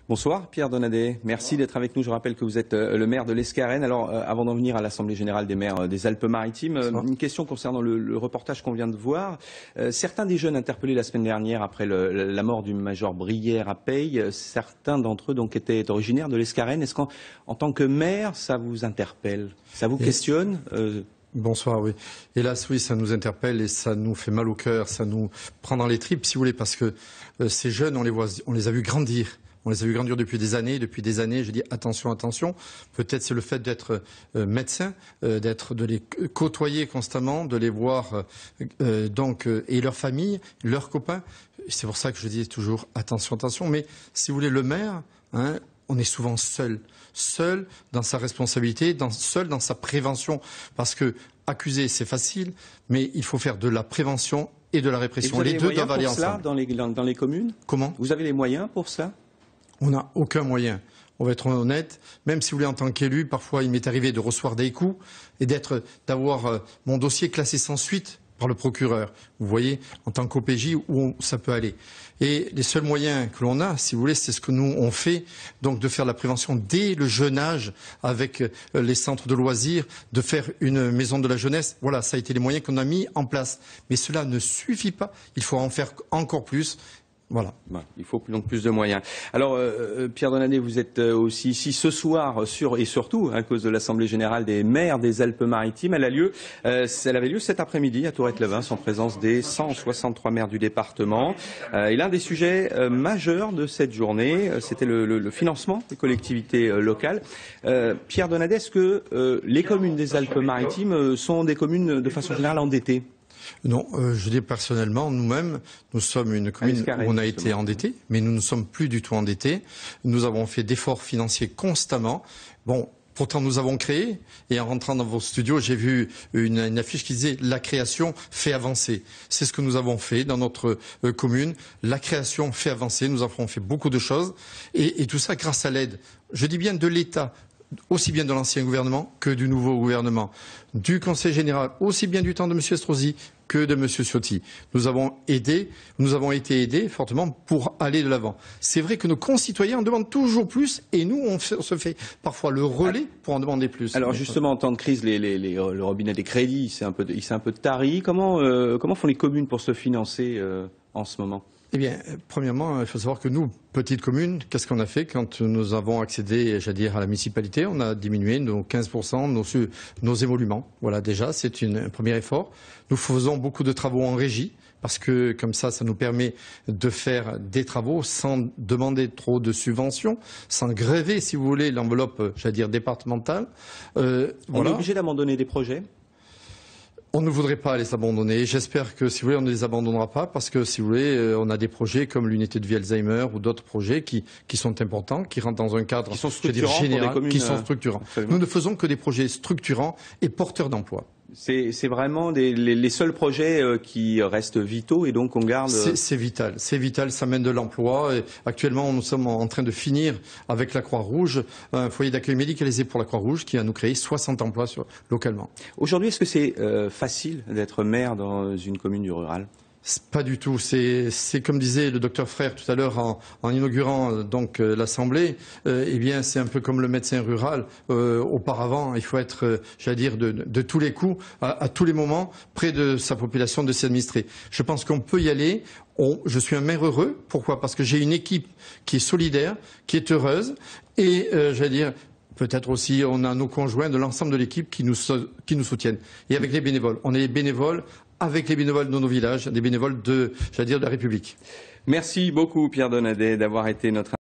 Bonsoir Pierre Donadet, merci d'être avec nous. Je rappelle que vous êtes le maire de l'Escarène. Alors avant d'en venir à l'Assemblée Générale des maires des Alpes-Maritimes, une question concernant le reportage qu'on vient de voir. Certains des jeunes interpellés la semaine dernière après la mort du major Brière à Peille, certains d'entre eux donc étaient originaires de l'Escarène. Est-ce qu'en tant que maire, ça vous interpelle, ça vous questionne Bonsoir, oui. Hélas, oui, ça nous interpelle et ça nous fait mal au cœur, ça nous prend dans les tripes, si vous voulez, parce que ces jeunes, on les a vus grandir. On les a vus grandir depuis des années. Je dis attention, attention. Peut-être c'est le fait d'être médecin, de les côtoyer constamment, de les voir et leur famille, leurs copains. C'est pour ça que je dis toujours attention, attention. Mais si vous voulez, le maire, on est souvent seul dans sa responsabilité, seul dans sa prévention, parce que accuser c'est facile, mais il faut faire de la prévention et de la répression. Les deux doivent aller ensemble. Dans les communes. Comment? Vous avez les moyens pour ça? On n'a aucun moyen. On va être honnête, même si vous voulez, en tant qu'élu, parfois il m'est arrivé de recevoir des coups et d'avoir mon dossier classé sans suite par le procureur. Vous voyez, en tant qu'OPJ, où ça peut aller. Et les seuls moyens que l'on a, si vous voulez, c'est ce que nous on fait, donc de faire la prévention dès le jeune âge avec les centres de loisirs, de faire une maison de la jeunesse. Voilà, ça a été les moyens qu'on a mis en place. Mais cela ne suffit pas. Il faut en faire encore plus. Voilà. Il faut donc plus de moyens. Alors, Pierre Donadet, vous êtes aussi ici ce soir, et surtout à cause de l'Assemblée Générale des maires des Alpes-Maritimes. Elle avait lieu cet après-midi à Tourette-Levens en présence des 163 maires du département. Et l'un des sujets majeurs de cette journée, c'était le financement des collectivités locales. Pierre Donadet, est-ce que les communes des Alpes-Maritimes sont des communes de façon générale endettées? Non, je dis personnellement, nous-mêmes, nous sommes une commune où on a été endettés, mais nous ne sommes plus du tout endettés. Nous avons fait d'efforts financiers constamment. Bon, pourtant nous avons créé, et en rentrant dans vos studios, j'ai vu une affiche qui disait « La création fait avancer ». C'est ce que nous avons fait dans notre commune. La création fait avancer, nous avons fait beaucoup de choses, et tout ça grâce à l'aide, je dis bien de l'État, aussi bien de l'ancien gouvernement que du nouveau gouvernement, du Conseil général, aussi bien du temps de M. Estrosi que de M. Ciotti. Nous avons été aidés fortement pour aller de l'avant. C'est vrai que nos concitoyens en demandent toujours plus et nous, on se fait parfois le relais pour en demander plus. Alors justement, en temps de crise, le robinet des crédits, il s'est un peu tari. Comment font les communes pour se financer en ce moment? Eh bien, premièrement, il faut savoir que nous, petites communes, qu'est-ce qu'on a fait quand nous avons accédé, j'allais dire, à la municipalité? On a diminué nos 15%, nos émoluments. Voilà, déjà, c'est un premier effort. Nous faisons beaucoup de travaux en régie, parce que comme ça nous permet de faire des travaux sans demander trop de subventions, sans gréver, si vous voulez, l'enveloppe, j'allais dire, départementale. On est obligé d'abandonner des projets? On ne voudrait pas les abandonner. J'espère que, si vous voulez, on ne les abandonnera pas parce que, si vous voulez, on a des projets comme l'unité de vie Alzheimer ou d'autres projets qui sont importants, qui rentrent dans un cadre général, qui sont structurants. Nous ne faisons que des projets structurants et porteurs d'emploi. C'est vraiment les seuls projets qui restent vitaux et donc on garde... C'est vital, ça mène de l'emploi. Actuellement, nous sommes en train de finir avec la Croix-Rouge, un foyer d'accueil médicalisé pour la Croix-Rouge qui a nous créé 60 emplois localement. Aujourd'hui, est-ce que c'est facile d'être maire dans une commune du rural? Pas du tout. C'est comme disait le docteur Frère tout à l'heure en inaugurant donc l'Assemblée. Eh bien, c'est un peu comme le médecin rural. Auparavant, il faut être, j'allais dire, de tous les coups, à tous les moments, près de sa population, de ses administrés. Je pense qu'on peut y aller. Je suis un maire heureux. Pourquoi? Parce que j'ai une équipe qui est solidaire, qui est heureuse, et j'allais dire. Peut-être aussi, on a nos conjoints de l'ensemble de l'équipe qui nous soutiennent. Et avec les bénévoles. On est bénévoles avec les bénévoles de nos villages, des bénévoles de la République. Merci beaucoup Pierre Donadet d'avoir été notre